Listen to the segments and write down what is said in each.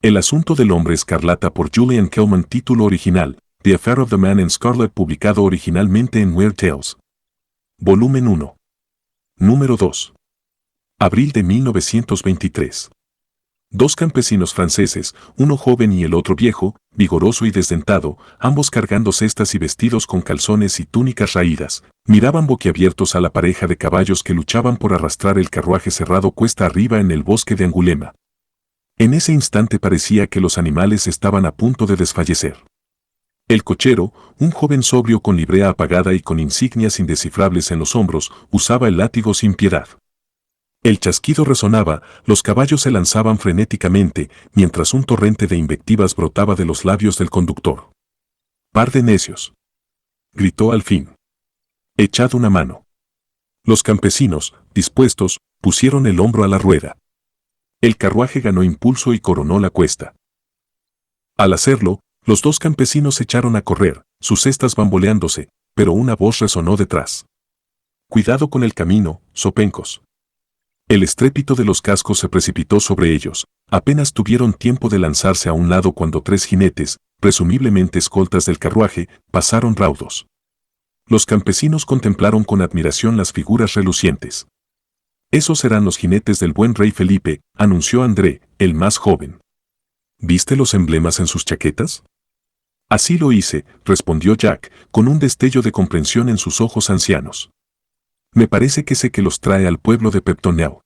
El asunto del hombre escarlata por Julian Kelman. Título original: The Affair of the Man in Scarlet, publicado originalmente en Weird Tales. Volumen 1. Número 2. Abril de 1923. Dos campesinos franceses, uno joven y el otro viejo, vigoroso y desdentado, ambos cargando cestas y vestidos con calzones y túnicas raídas, miraban boquiabiertos a la pareja de caballos que luchaban por arrastrar el carruaje cerrado cuesta arriba en el bosque de Angulema. En ese instante parecía que los animales estaban a punto de desfallecer. El cochero, un joven sobrio con librea apagada y con insignias indescifrables en los hombros, usaba el látigo sin piedad. El chasquido resonaba, los caballos se lanzaban frenéticamente, mientras un torrente de invectivas brotaba de los labios del conductor. «Par de necios», gritó al fin. «Echad una mano». Los campesinos, dispuestos, pusieron el hombro a la rueda. El carruaje ganó impulso y coronó la cuesta. Al hacerlo, los dos campesinos echaron a correr, sus cestas bamboleándose, pero una voz resonó detrás. «Cuidado con el camino, zopencos». El estrépito de los cascos se precipitó sobre ellos. Apenas tuvieron tiempo de lanzarse a un lado cuando tres jinetes, presumiblemente escoltas del carruaje, pasaron raudos. Los campesinos contemplaron con admiración las figuras relucientes. «Esos serán los jinetes del buen rey Felipe», anunció André, el más joven. «¿Viste los emblemas en sus chaquetas?» «Así lo hice», respondió Jack, con un destello de comprensión en sus ojos ancianos. «Me parece que sé que los trae al pueblo de Peptoneau».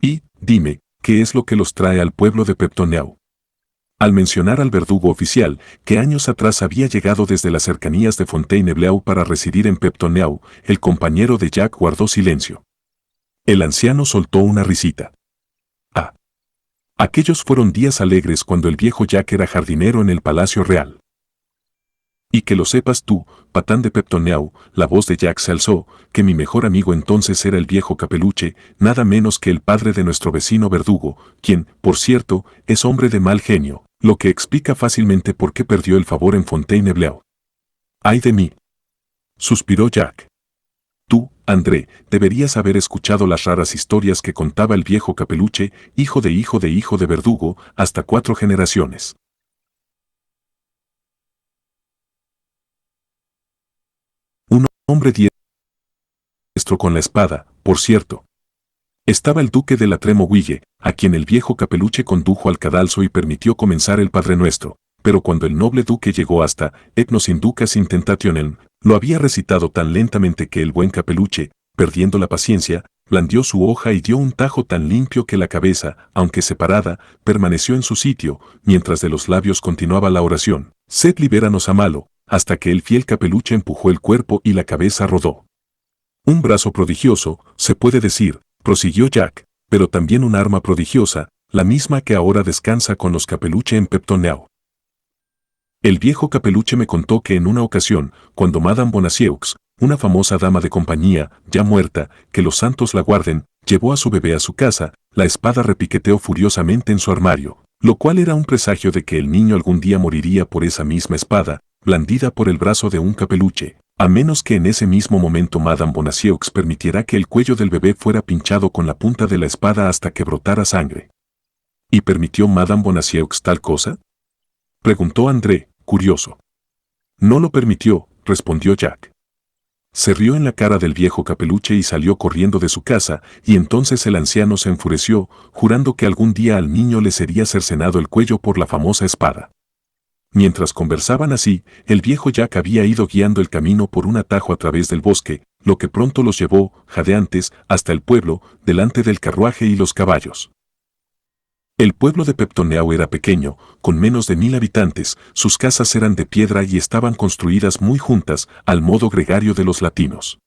«Y, dime, ¿qué es lo que los trae al pueblo de Peptoneau?» Al mencionar al verdugo oficial, que años atrás había llegado desde las cercanías de Fontainebleau para residir en Peptoneau, el compañero de Jack guardó silencio. El anciano soltó una risita. «Ah. Aquellos fueron días alegres cuando el viejo Jack era jardinero en el Palacio Real». «Y que lo sepas tú, patán de Peptoneau», la voz de Jack se alzó, «que mi mejor amigo entonces era el viejo Capeluche, nada menos que el padre de nuestro vecino Verdugo, quien, por cierto, es hombre de mal genio, lo que explica fácilmente por qué perdió el favor en Fontainebleau». «Ay de mí», suspiró Jack. «Tú, André, deberías haber escuchado las raras historias que contaba el viejo Capeluche, hijo de hijo de hijo de Verdugo, hasta 4 generaciones». Un hombre diestro con la espada, por cierto. Estaba el duque de la Tremouille, a quien el viejo Capeluche condujo al cadalso y permitió comenzar el Padre Nuestro, pero cuando el noble duque llegó hasta «Et nos inducas in tentationem», lo había recitado tan lentamente que el buen Capeluche, perdiendo la paciencia, blandió su hoja y dio un tajo tan limpio que la cabeza, aunque separada, permaneció en su sitio, mientras de los labios continuaba la oración: «Sed libéranos a malo», hasta que el fiel Capeluche empujó el cuerpo y la cabeza rodó. «Un brazo prodigioso, se puede decir», prosiguió Jack, «pero también un arma prodigiosa, la misma que ahora descansa con los Capeluche en Peptoneau». El viejo Capeluche me contó que en una ocasión, cuando Madame Bonacieux, una famosa dama de compañía, ya muerta, que los santos la guarden, llevó a su bebé a su casa, la espada repiqueteó furiosamente en su armario, lo cual era un presagio de que el niño algún día moriría por esa misma espada, blandida por el brazo de un Capeluche, a menos que en ese mismo momento Madame Bonacieux permitiera que el cuello del bebé fuera pinchado con la punta de la espada hasta que brotara sangre. ¿Y permitió Madame Bonacieux tal cosa?, preguntó André, curioso. «No lo permitió», respondió Jack. Se rió en la cara del viejo Capeluche y salió corriendo de su casa, y entonces el anciano se enfureció, jurando que algún día al niño le sería cercenado el cuello por la famosa espada. Mientras conversaban así, el viejo Jack había ido guiando el camino por un atajo a través del bosque, lo que pronto los llevó, jadeantes, hasta el pueblo, delante del carruaje y los caballos. El pueblo de Peptoneau era pequeño, con menos de 1000 habitantes, sus casas eran de piedra y estaban construidas muy juntas, al modo gregario de los latinos.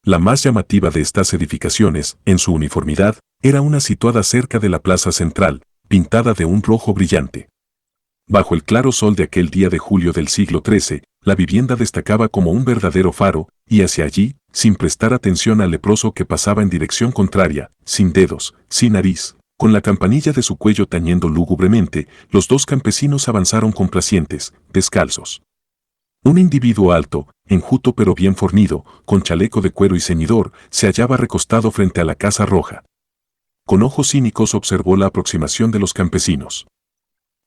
La más llamativa de estas edificaciones, en su uniformidad, era una situada cerca de la plaza central, pintada de un rojo brillante. Bajo el claro sol de aquel día de julio del siglo XIII, la vivienda destacaba como un verdadero faro, y hacia allí, sin prestar atención al leproso que pasaba en dirección contraria, sin dedos, sin nariz, con la campanilla de su cuello tañendo lúgubremente, los dos campesinos avanzaron complacientes, descalzos. Un individuo alto, enjuto pero bien fornido, con chaleco de cuero y ceñidor, se hallaba recostado frente a la casa roja. Con ojos cínicos observó la aproximación de los campesinos.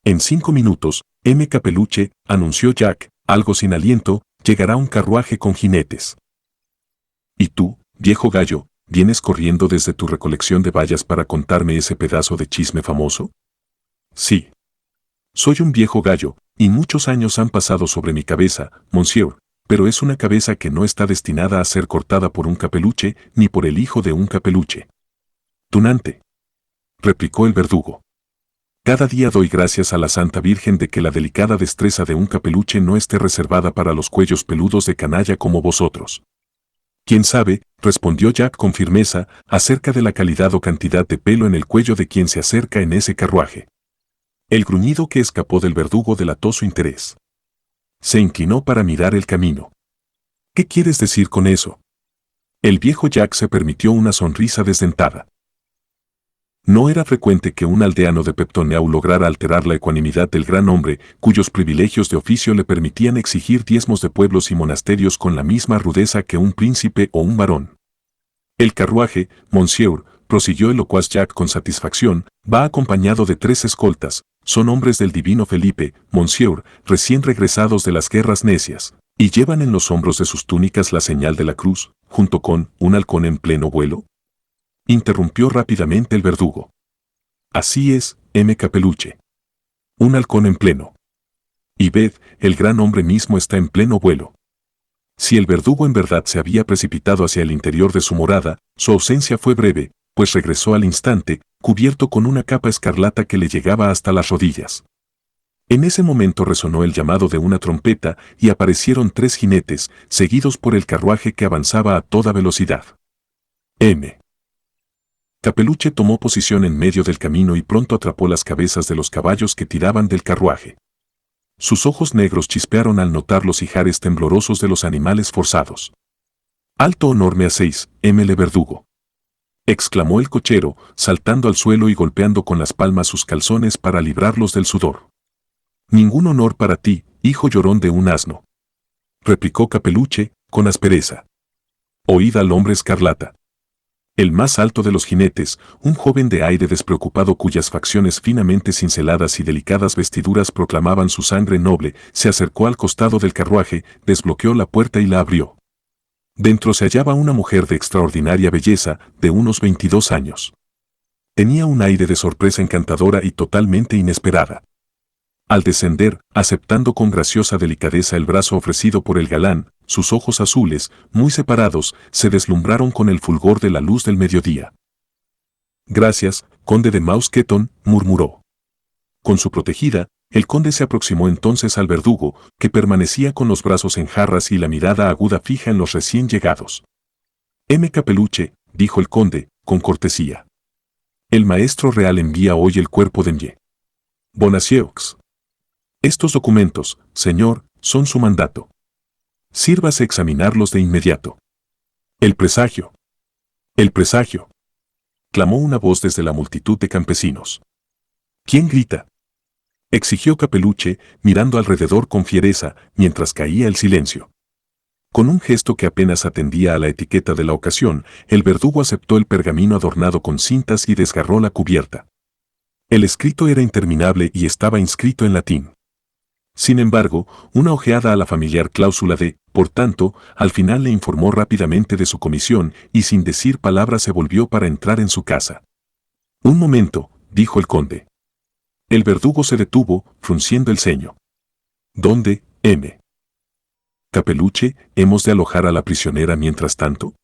En 5 minutos, M. Capeluche, anunció Jack, algo sin aliento, llegará un carruaje con jinetes. ¿Y tú, viejo gallo, vienes corriendo desde tu recolección de bayas para contarme ese pedazo de chisme famoso? Sí. Soy un viejo gallo, y muchos años han pasado sobre mi cabeza, monsieur, pero es una cabeza que no está destinada a ser cortada por un capeluche ni por el hijo de un capeluche. Tunante, replicó el verdugo. Cada día doy gracias a la Santa Virgen de que la delicada destreza de un capeluche no esté reservada para los cuellos peludos de canalla como vosotros. ¿Quién sabe?, respondió Jack con firmeza, acerca de la calidad o cantidad de pelo en el cuello de quien se acerca en ese carruaje. El gruñido que escapó del verdugo delató su interés. Se inclinó para mirar el camino. ¿Qué quieres decir con eso? El viejo Jack se permitió una sonrisa desdentada. No era frecuente que un aldeano de Peptoneau lograra alterar la ecuanimidad del gran hombre, cuyos privilegios de oficio le permitían exigir diezmos de pueblos y monasterios con la misma rudeza que un príncipe o un varón. El carruaje, monsieur, prosiguió el locuaz Jack con satisfacción, va acompañado de 3 escoltas, son hombres del divino Felipe, monsieur, recién regresados de las guerras necias, y llevan en los hombros de sus túnicas la señal de la cruz, junto con un halcón en pleno vuelo. Interrumpió rápidamente el verdugo. Así es, M. Capeluche. Un halcón en pleno. Y ved, el gran hombre mismo está en pleno vuelo. Si el verdugo en verdad se había precipitado hacia el interior de su morada, su ausencia fue breve, pues regresó al instante, cubierto con una capa escarlata que le llegaba hasta las rodillas. En ese momento resonó el llamado de una trompeta y aparecieron 3 jinetes, seguidos por el carruaje que avanzaba a toda velocidad. M. Capeluche tomó posición en medio del camino y pronto atrapó las cabezas de los caballos que tiraban del carruaje. Sus ojos negros chispearon al notar los ijares temblorosos de los animales forzados. «Alto honor me hacéis, M. le Verdugo», exclamó el cochero, saltando al suelo y golpeando con las palmas sus calzones para librarlos del sudor. «Ningún honor para ti, hijo llorón de un asno», replicó Capeluche, con aspereza. «Oíd al hombre escarlata». El más alto de los jinetes, un joven de aire despreocupado cuyas facciones finamente cinceladas y delicadas vestiduras proclamaban su sangre noble, se acercó al costado del carruaje, desbloqueó la puerta y la abrió. Dentro se hallaba una mujer de extraordinaria belleza, de unos 22 años. Tenía un aire de sorpresa encantadora y totalmente inesperada. Al descender, aceptando con graciosa delicadeza el brazo ofrecido por el galán, sus ojos azules, muy separados, se deslumbraron con el fulgor de la luz del mediodía. «Gracias, conde de Mousqueton», murmuró. Con su protegida, el conde se aproximó entonces al verdugo, que permanecía con los brazos en jarras y la mirada aguda fija en los recién llegados. «M. Capeluche», dijo el conde, con cortesía. «El maestro real envía hoy el cuerpo de M. Bonacieux. Estos documentos, señor, son su mandato. Sírvase examinarlos de inmediato». «El presagio. El presagio», clamó una voz desde la multitud de campesinos. «¿Quién grita?», exigió Capeluche, mirando alrededor con fiereza, mientras caía el silencio. Con un gesto que apenas atendía a la etiqueta de la ocasión, el verdugo aceptó el pergamino adornado con cintas y desgarró la cubierta. El escrito era interminable y estaba inscrito en latín. Sin embargo, una ojeada a la familiar cláusula de, por tanto, al final le informó rápidamente de su comisión y sin decir palabra se volvió para entrar en su casa. «Un momento», dijo el conde. El verdugo se detuvo, frunciendo el ceño. «¿Dónde, M. Capeluche, hemos de alojar a la prisionera mientras tanto?»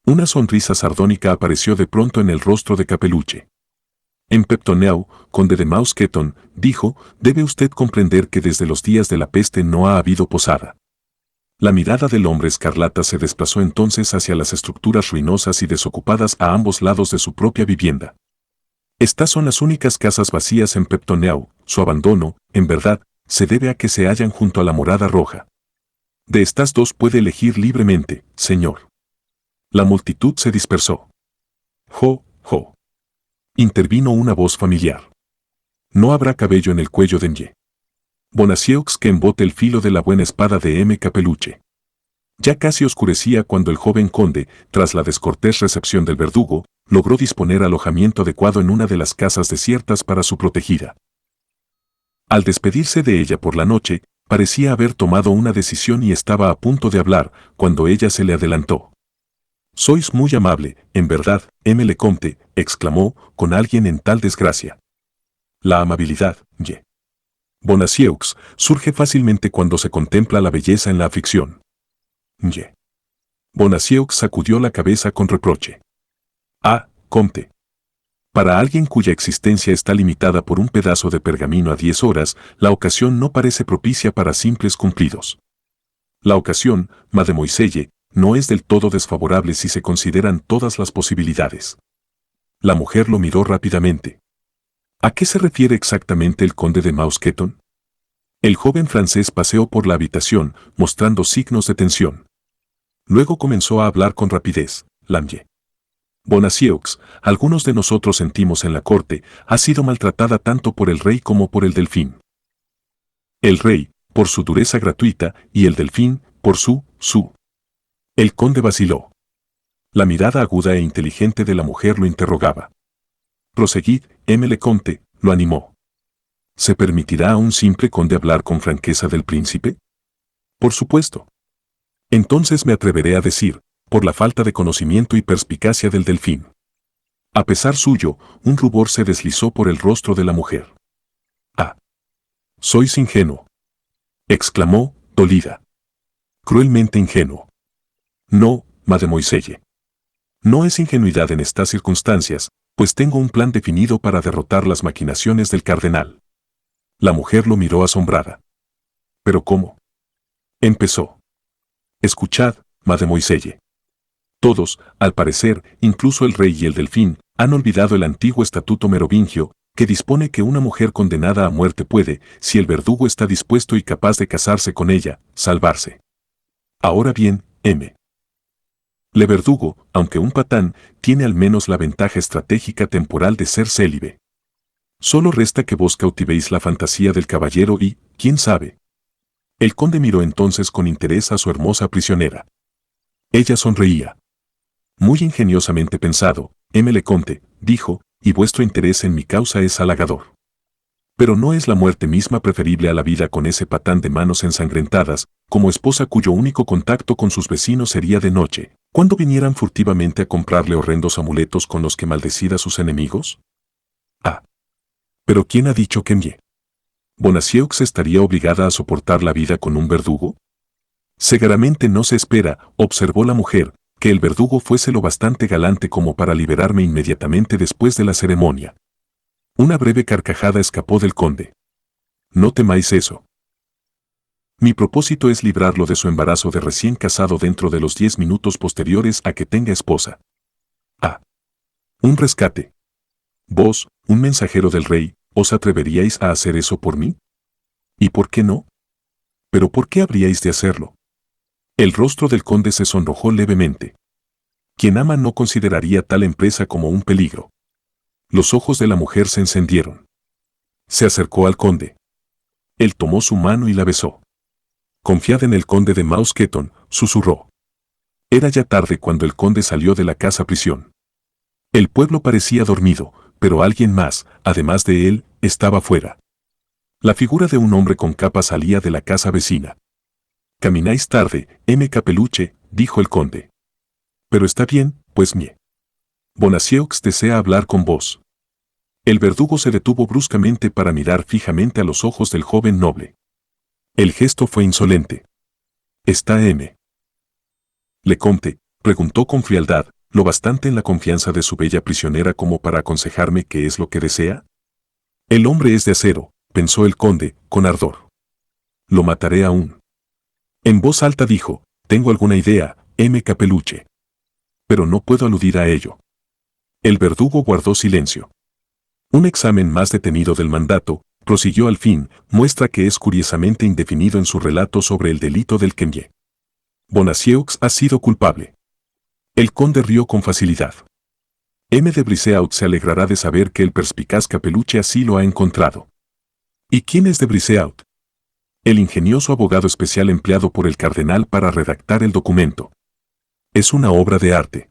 Una sonrisa sardónica apareció de pronto en el rostro de Capeluche. «En Peptoneau, conde de Mousqueton», dijo, «debe usted comprender que desde los días de la peste no ha habido posada». La mirada del hombre escarlata se desplazó entonces hacia las estructuras ruinosas y desocupadas a ambos lados de su propia vivienda. «Estas son las únicas casas vacías en Peptoneau, su abandono, en verdad, se debe a que se hallan junto a la Morada Roja. De estas 2 puede elegir libremente, señor». La multitud se dispersó. «Jo, jo», intervino una voz familiar. «No habrá cabello en el cuello de M. Bonacieux que embote el filo de la buena espada de M. Capeluche». Ya casi oscurecía cuando el joven conde, tras la descortés recepción del verdugo, logró disponer alojamiento adecuado en una de las casas desiertas para su protegida. Al despedirse de ella por la noche, parecía haber tomado una decisión y estaba a punto de hablar, cuando ella se le adelantó. «Sois muy amable, en verdad, M. Lecomte», exclamó, con alguien en tal desgracia. La amabilidad, ye. Bonacieux, surge fácilmente cuando se contempla la belleza en la aflicción. Ye. Bonacieux sacudió la cabeza con reproche. «Ah, Comte. Para alguien cuya existencia está limitada por un pedazo de pergamino a 10 horas, la ocasión no parece propicia para simples cumplidos. La ocasión, mademoiselle, no es del todo desfavorable si se consideran todas las posibilidades». La mujer lo miró rápidamente. ¿A qué se refiere exactamente el conde de Mousqueton? El joven francés paseó por la habitación, mostrando signos de tensión. Luego comenzó a hablar con rapidez. «Lamye. Bonacieux, algunos de nosotros sentimos en la corte, ha sido maltratada tanto por el rey como por el delfín. El rey, por su dureza gratuita, y el delfín, por su. El conde vaciló. La mirada aguda e inteligente de la mujer lo interrogaba. «Proseguid, M. Lecomte», lo animó. ¿Se permitirá a un simple conde hablar con franqueza del príncipe? Por supuesto. Entonces me atreveré a decir, por la falta de conocimiento y perspicacia del delfín. A pesar suyo, un rubor se deslizó por el rostro de la mujer. «Ah. Sois ingenuo», exclamó, dolida. «Cruelmente ingenuo». «No, mademoiselle. No es ingenuidad en estas circunstancias, pues tengo un plan definido para derrotar las maquinaciones del cardenal». La mujer lo miró asombrada. «¿Pero cómo?». Empezó. «Escuchad, mademoiselle. Todos, al parecer, incluso el rey y el delfín, han olvidado el antiguo estatuto merovingio, que dispone que una mujer condenada a muerte puede, si el verdugo está dispuesto y capaz de casarse con ella, salvarse. Ahora bien, M. Le verdugo, aunque un patán, tiene al menos la ventaja estratégica temporal de ser célibe. Solo resta que vos cautivéis la fantasía del caballero y, ¿quién sabe?». El conde miró entonces con interés a su hermosa prisionera. Ella sonreía. «Muy ingeniosamente pensado, M. Lecomte», dijo, «y vuestro interés en mi causa es halagador. Pero ¿no es la muerte misma preferible a la vida con ese patán de manos ensangrentadas, como esposa cuyo único contacto con sus vecinos sería de noche, cuando vinieran furtivamente a comprarle horrendos amuletos con los que maldecir a sus enemigos? Ah. ¿Pero quién ha dicho que M. Bonacieux estaría obligada a soportar la vida con un verdugo? Seguramente no se espera, observó la mujer, que el verdugo fuese lo bastante galante como para liberarme inmediatamente después de la ceremonia». Una breve carcajada escapó del conde. «No temáis eso. Mi propósito es librarlo de su embarazo de recién casado dentro de los 10 minutos posteriores a que tenga esposa». «Ah. Un rescate. Vos, un mensajero del rey, ¿os atreveríais a hacer eso por mí? ¿Y por qué no? ¿Pero por qué habríais de hacerlo?». El rostro del conde se sonrojó levemente. Quien ama no consideraría tal empresa como un peligro. Los ojos de la mujer se encendieron. Se acercó al conde. Él tomó su mano y la besó. «Confiad en el conde de Mousqueton», susurró. Era ya tarde cuando el conde salió de la casa prisión. El pueblo parecía dormido, pero alguien más, además de él, estaba fuera. La figura de un hombre con capa salía de la casa vecina. «Camináis tarde, M. Capeluche», dijo el conde. «Pero está bien, pues M. Bonacieux desea hablar con vos». El verdugo se detuvo bruscamente para mirar fijamente a los ojos del joven noble. El gesto fue insolente. «¿Está M. Lecomte?», preguntó con frialdad, lo bastante en la confianza de su bella prisionera como para aconsejarme qué es lo que desea. «El hombre es de acero», pensó el conde, con ardor. «Lo mataré aún». En voz alta dijo: «Tengo alguna idea, M. Capeluche. Pero no puedo aludir a ello». El verdugo guardó silencio. Un examen más detenido del mandato, prosiguió al fin, muestra que es curiosamente indefinido en su relato sobre el delito del que M. Bonacieux ha sido culpable. El conde rió con facilidad. M. de Briseaut se alegrará de saber que el perspicaz Capeluche así lo ha encontrado. ¿Y quién es de Briseaut? El ingenioso abogado especial empleado por el cardenal para redactar el documento. Es una obra de arte.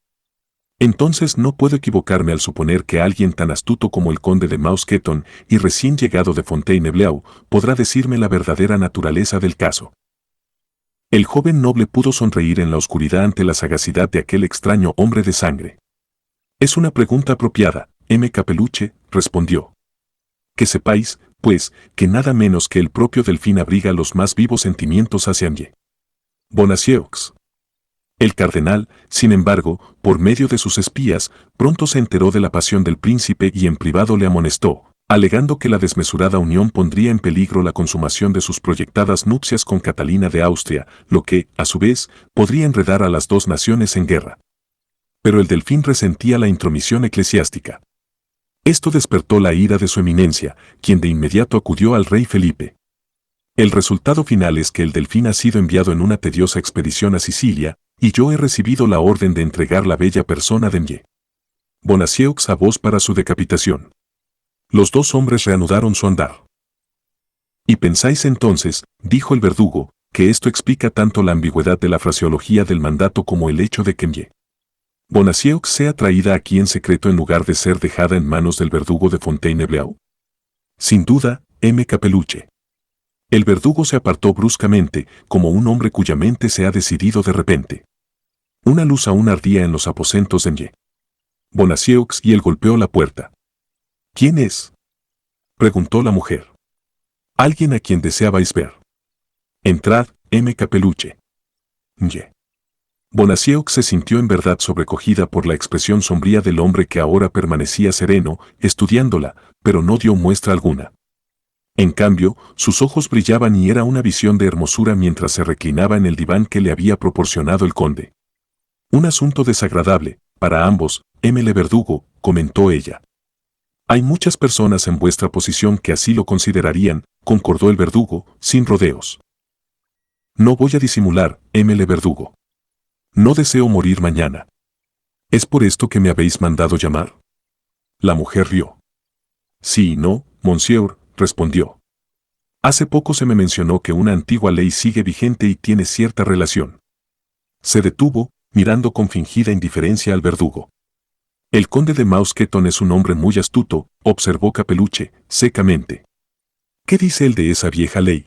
Entonces no puedo equivocarme al suponer que alguien tan astuto como el conde de Mousqueton y recién llegado de Fontainebleau podrá decirme la verdadera naturaleza del caso. El joven noble pudo sonreír en la oscuridad ante la sagacidad de aquel extraño hombre de sangre. Es una pregunta apropiada, M. Capeluche, respondió. Que sepáis, pues, que nada menos que el propio Delfín abriga los más vivos sentimientos hacia mí. Bonacieux. El cardenal, sin embargo, por medio de sus espías, pronto se enteró de la pasión del príncipe y en privado le amonestó, alegando que la desmesurada unión pondría en peligro la consumación de sus proyectadas nupcias con Catalina de Austria, lo que, a su vez, podría enredar a las dos naciones en guerra. Pero el Delfín resentía la intromisión eclesiástica. Esto despertó la ira de su eminencia, quien de inmediato acudió al rey Felipe. El resultado final es que el Delfín ha sido enviado en una tediosa expedición a Sicilia, y yo he recibido la orden de entregar la bella persona de Mie. Bonacieux a vos para su decapitación. Los dos hombres reanudaron su andar. ¿Y pensáis entonces, dijo el verdugo, que esto explica tanto la ambigüedad de la fraseología del mandato como el hecho de que Mie Bonacieux sea traída aquí en secreto en lugar de ser dejada en manos del verdugo de Fontainebleau? Sin duda, M. Capeluche. El verdugo se apartó bruscamente, como un hombre cuya mente se ha decidido de repente. Una luz aún ardía en los aposentos de Mie Bonacieux y él golpeó la puerta. ¿Quién es?, preguntó la mujer. Alguien a quien deseabais ver. Entrad, M. Capeluche. Mie Bonacieux se sintió en verdad sobrecogida por la expresión sombría del hombre que ahora permanecía sereno, estudiándola, pero no dio muestra alguna. En cambio, sus ojos brillaban y era una visión de hermosura mientras se reclinaba en el diván que le había proporcionado el conde. Un asunto desagradable, para ambos, M. le Verdugo, comentó ella. Hay muchas personas en vuestra posición que así lo considerarían, concordó el verdugo, sin rodeos. No voy a disimular, M. le Verdugo. No deseo morir mañana. ¿Es por esto que me habéis mandado llamar? La mujer rió. Sí y no, monsieur, respondió. Hace poco se me mencionó que una antigua ley sigue vigente y tiene cierta relación. Se detuvo, mirando con fingida indiferencia al verdugo. El conde de Mousqueton es un hombre muy astuto, observó Capeluche, secamente. ¿Qué dice él de esa vieja ley?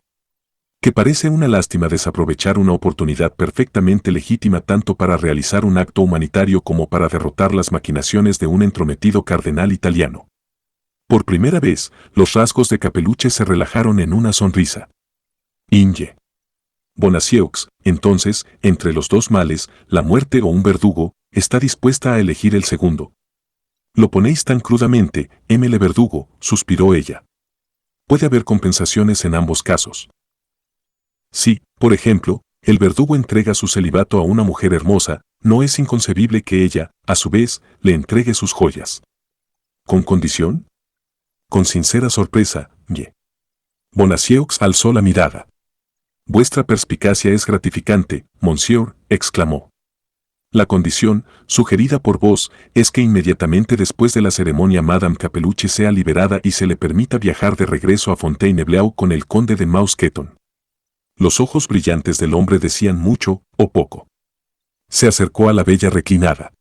Que parece una lástima desaprovechar una oportunidad perfectamente legítima tanto para realizar un acto humanitario como para derrotar las maquinaciones de un entrometido cardenal italiano. Por primera vez, los rasgos de Capeluche se relajaron en una sonrisa. Inge. Bonacieux, entonces, entre los dos males, la muerte o un verdugo, está dispuesta a elegir el segundo. Lo ponéis tan crudamente, M. le Verdugo, suspiró ella. Puede haber compensaciones en ambos casos. Si, por ejemplo, el verdugo entrega su celibato a una mujer hermosa, no es inconcebible que ella, a su vez, le entregue sus joyas. ¿Con condición? Con sincera sorpresa, Mie Bonacieux alzó la mirada. Vuestra perspicacia es gratificante, monsieur, exclamó. La condición, sugerida por vos, es que inmediatamente después de la ceremonia Madame Capeluche sea liberada y se le permita viajar de regreso a Fontainebleau con el conde de Mousqueton. Los ojos brillantes del hombre decían mucho o poco. Se acercó a la bella reclinada.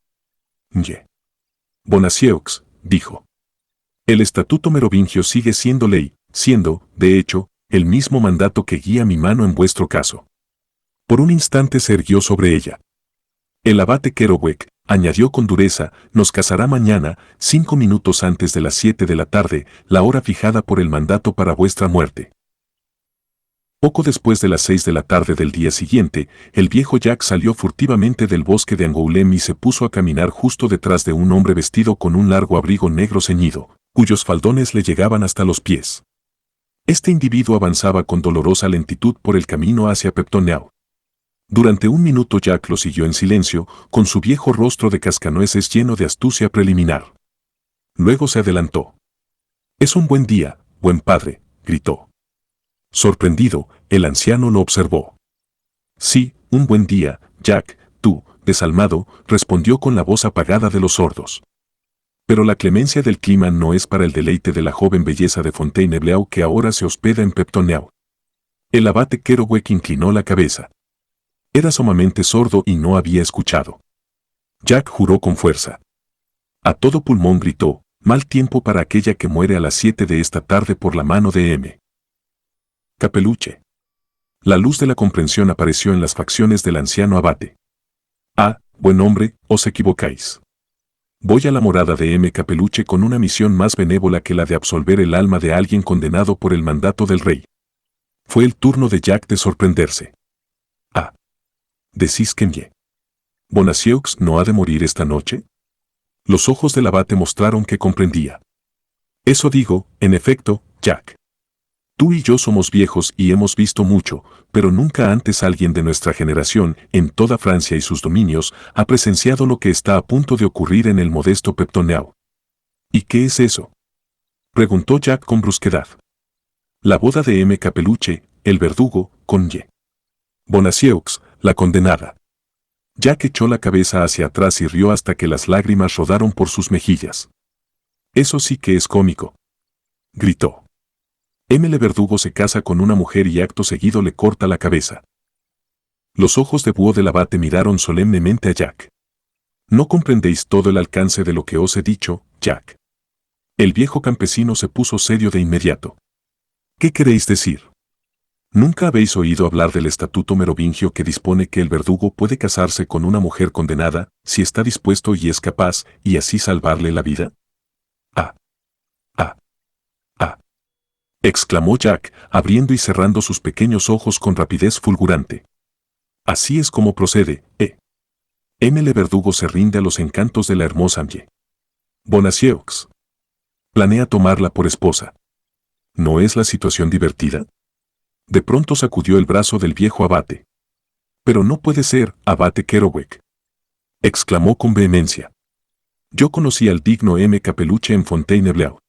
Mie Bonacieux, dijo. El estatuto merovingio sigue siendo ley, siendo, de hecho, el mismo mandato que guía mi mano en vuestro caso. Por un instante se erguió sobre ella. El abate Kerouac, añadió con dureza, nos casará mañana, 5 minutos antes de las 7 de la tarde, la hora fijada por el mandato para vuestra muerte. Poco después de las 6 de la tarde del día siguiente, el viejo Jack salió furtivamente del bosque de Angoulême y se puso a caminar justo detrás de un hombre vestido con un largo abrigo negro ceñido, cuyos faldones le llegaban hasta los pies. Este individuo avanzaba con dolorosa lentitud por el camino hacia Peptoneau. Durante un minuto Jack lo siguió en silencio, con su viejo rostro de cascanueces lleno de astucia preliminar. Luego se adelantó. «Es un buen día, buen padre», gritó. Sorprendido, el anciano lo observó. «Sí, un buen día, Jack, tú, desalmado», respondió con la voz apagada de los sordos. Pero la clemencia del clima no es para el deleite de la joven belleza de Fontainebleau que ahora se hospeda en Peptoneau. El abate Kerouac inclinó la cabeza. Era sumamente sordo y no había escuchado. Jack juró con fuerza. A todo pulmón gritó, mal tiempo para aquella que muere a las 7 de esta tarde por la mano de M. Capeluche. La luz de la comprensión apareció en las facciones del anciano abate. Ah, buen hombre, os equivocáis. Voy a la morada de M. Capeluche con una misión más benévola que la de absolver el alma de alguien condenado por el mandato del rey. Fue el turno de Jack de sorprenderse. Ah. ¿Decís que M. Bonacieux no ha de morir esta noche? Los ojos del abate mostraron que comprendía. Eso digo, en efecto, Jack. Tú y yo somos viejos y hemos visto mucho, pero nunca antes alguien de nuestra generación, en toda Francia y sus dominios, ha presenciado lo que está a punto de ocurrir en el modesto Peptoneau. ¿Y qué es eso?, preguntó Jack con brusquedad. La boda de M. Capeluche, el verdugo, con Y. Bonacieux, la condenada. Jack echó la cabeza hacia atrás y rió hasta que las lágrimas rodaron por sus mejillas. Eso sí que es cómico, gritó. M. Le Verdugo se casa con una mujer y acto seguido le corta la cabeza. Los ojos de búho del abate miraron solemnemente a Jack. No comprendéis todo el alcance de lo que os he dicho, Jack. El viejo campesino se puso serio de inmediato. ¿Qué queréis decir? ¿Nunca habéis oído hablar del estatuto merovingio que dispone que el verdugo puede casarse con una mujer condenada, si está dispuesto y es capaz, y así salvarle la vida? Ah. Ah. Ah. Exclamó Jack, abriendo y cerrando sus pequeños ojos con rapidez fulgurante. Así es como procede, M. Le Verdugo se rinde a los encantos de la hermosa M. Bonacieux. Planea tomarla por esposa. ¿No es la situación divertida? De pronto sacudió el brazo del viejo abate. Pero no puede ser, abate Kerouac, exclamó con vehemencia. Yo conocí al digno M. Capeluche en Fontainebleau.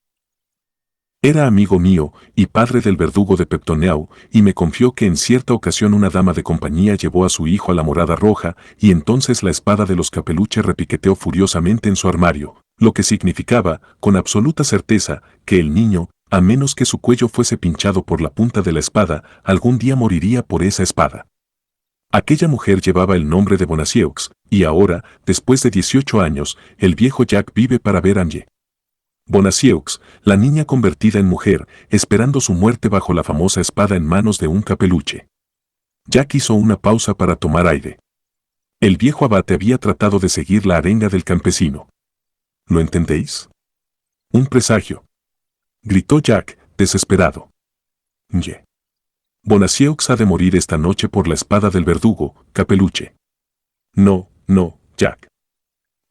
Era amigo mío y padre del verdugo de Peptoneau, y me confió que en cierta ocasión una dama de compañía llevó a su hijo a la morada roja, y entonces la espada de los Capeluche repiqueteó furiosamente en su armario, lo que significaba, con absoluta certeza, que el niño, a menos que su cuello fuese pinchado por la punta de la espada, algún día moriría por esa espada. Aquella mujer llevaba el nombre de Bonacieux, y ahora, después de 18 años, el viejo Jack vive para ver a M. Bonacieux, la niña convertida en mujer, esperando su muerte bajo la famosa espada en manos de un capeluche. Jack hizo una pausa para tomar aire. El viejo abate había tratado de seguir la arenga del campesino. ¿Lo entendéis? Un presagio, gritó Jack, desesperado. M. Bonacieux ha de morir esta noche por la espada del verdugo, Capeluche. No, no, Jack,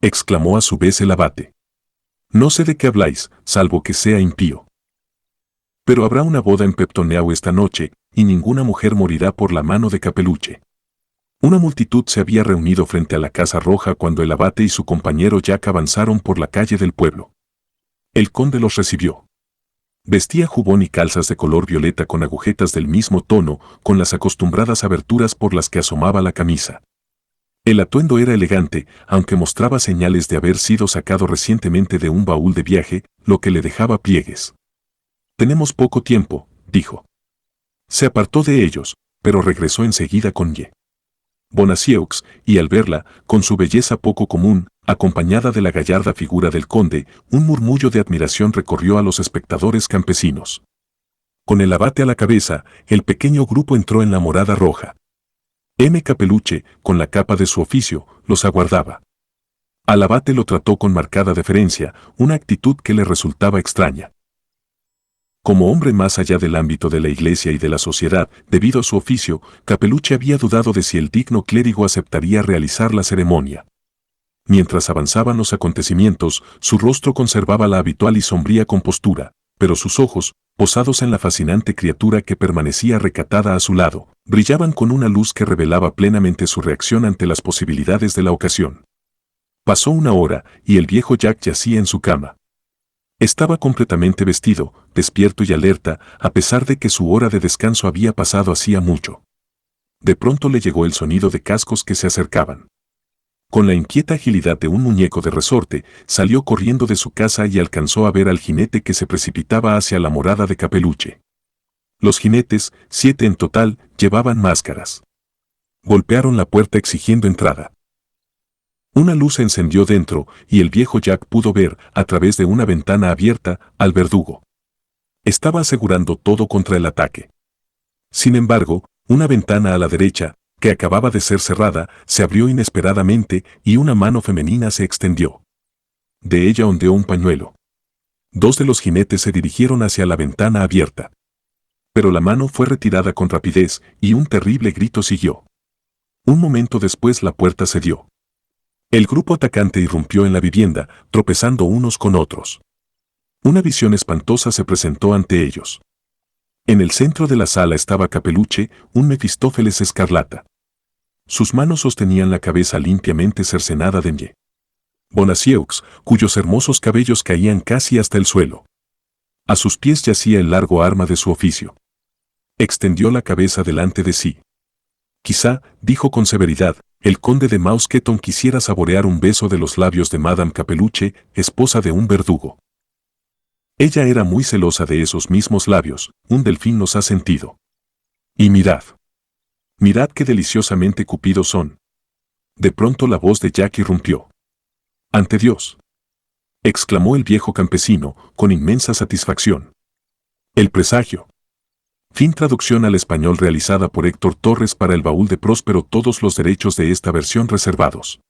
exclamó a su vez el abate. No sé de qué habláis, salvo que sea impío. Pero habrá una boda en Peptoneau esta noche, y ninguna mujer morirá por la mano de Capeluche. Una multitud se había reunido frente a la Casa Roja cuando el abate y su compañero Jack avanzaron por la calle del pueblo. El conde los recibió. Vestía jubón y calzas de color violeta con agujetas del mismo tono, con las acostumbradas aberturas por las que asomaba la camisa. El atuendo era elegante, aunque mostraba señales de haber sido sacado recientemente de un baúl de viaje, lo que le dejaba pliegues. Tenemos poco tiempo, dijo. Se apartó de ellos, pero regresó enseguida con Y. Bonacieux, y al verla, con su belleza poco común, acompañada de la gallarda figura del conde, un murmullo de admiración recorrió a los espectadores campesinos. Con el abate a la cabeza, el pequeño grupo entró en la morada roja. M. Capeluche, con la capa de su oficio, los aguardaba. Al abate lo trató con marcada deferencia, una actitud que le resultaba extraña. Como hombre más allá del ámbito de la iglesia y de la sociedad, debido a su oficio, Capeluche había dudado de si el digno clérigo aceptaría realizar la ceremonia. Mientras avanzaban los acontecimientos, su rostro conservaba la habitual y sombría compostura, pero sus ojos, posados en la fascinante criatura que permanecía recatada a su lado, brillaban con una luz que revelaba plenamente su reacción ante las posibilidades de la ocasión. Pasó una hora, y el viejo Jack yacía en su cama. Estaba completamente vestido, despierto y alerta, a pesar de que su hora de descanso había pasado hacía mucho. De pronto le llegó el sonido de cascos que se acercaban. Con la inquieta agilidad de un muñeco de resorte, salió corriendo de su casa y alcanzó a ver al jinete que se precipitaba hacia la morada de Capeluche. Los jinetes, 7 en total, llevaban máscaras. Golpearon la puerta exigiendo entrada. Una luz se encendió dentro y el viejo Jack pudo ver, a través de una ventana abierta, al verdugo. Estaba asegurando todo contra el ataque. Sin embargo, una ventana a la derecha, que acababa de ser cerrada, se abrió inesperadamente y una mano femenina se extendió. De ella ondeó un pañuelo. Dos de los jinetes se dirigieron hacia la ventana abierta. Pero la mano fue retirada con rapidez y un terrible grito siguió. Un momento después la puerta cedió. El grupo atacante irrumpió en la vivienda, tropezando unos con otros. Una visión espantosa se presentó ante ellos. En el centro de la sala estaba Capeluche, un Mefistófeles escarlata. Sus manos sostenían la cabeza limpiamente cercenada de Nye. Bonacieux, cuyos hermosos cabellos caían casi hasta el suelo. A sus pies yacía el largo arma de su oficio. Extendió la cabeza delante de sí. Quizá, dijo con severidad, el conde de Mousqueton quisiera saborear un beso de los labios de Madame Capeluche, esposa de un verdugo. Ella era muy celosa de esos mismos labios, un delfín los ha sentido. Y mirad. Mirad qué deliciosamente cupidos son. De pronto la voz de Jack irrumpió. ¡Ante Dios!, exclamó el viejo campesino, con inmensa satisfacción. El presagio. Fin. Traducción al español realizada por Héctor Torres para El Baúl de Próspero. Todos los derechos de esta versión reservados.